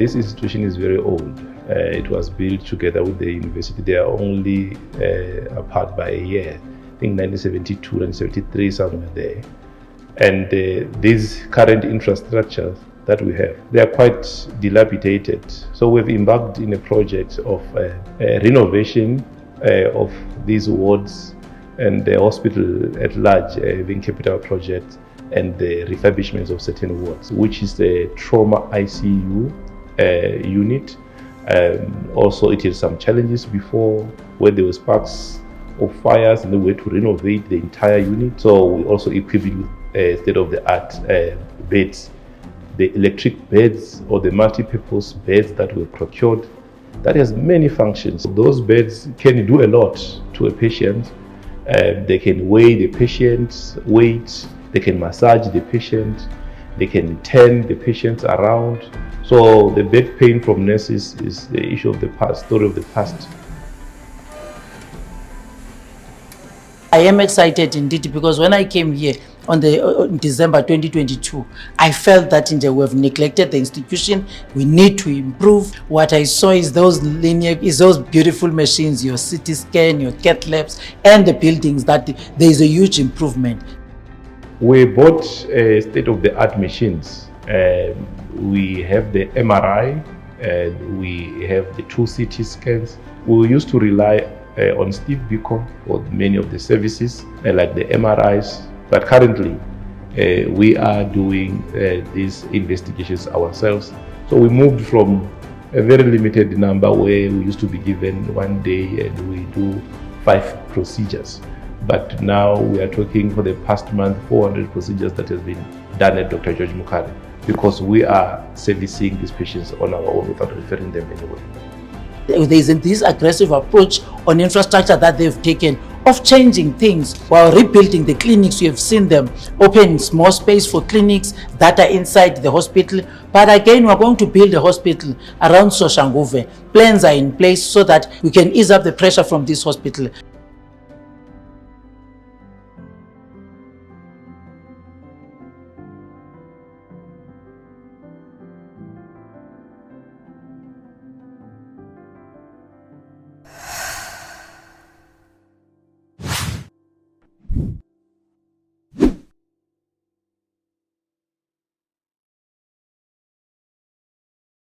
This institution is very old. It was built together with the university. They are only apart by a year. I think 1972, 1973, somewhere there. And these current infrastructures that we have, they are quite dilapidated. So we've embarked in a project of renovation of these wards and the hospital at large, having capital projects and the refurbishments of certain wards, which is the trauma ICU unit. Also, it had some challenges before where there were sparks of fires and the way to renovate the entire unit. So we also equipped it with state-of-the-art beds. The electric beds or the multi-purpose beds that were procured, that has many functions. Those beds can do a lot to a patient. They can weigh the patient's weight, they can massage the patient, they can turn the patient around. So the back pain from nurses is the issue of the past, story of the past. I am excited indeed because when I came here on December 2022, I felt that we have neglected the institution. We need to improve. What I saw is those beautiful machines, your CT scan, your Cath labs, and the buildings, that there is a huge improvement. We bought state-of-the-art machines. We have the MRI, and we have the 2 CT scans. We used to rely on Steve Biko for many of the services, like the MRIs. But currently, we are doing these investigations ourselves. So we moved from a very limited number where we used to be given one day and we do 5 procedures. But now we are talking for the past month, 400 procedures that has been done at Dr. George Mukhari, because we are servicing these patients on our own without referring them anywhere. There is this aggressive approach on infrastructure that they've taken of changing things while rebuilding the clinics. You have seen them open small space for clinics that are inside the hospital. But again, we're going to build a hospital around Soshanguve. Plans are in place so that we can ease up the pressure from this hospital.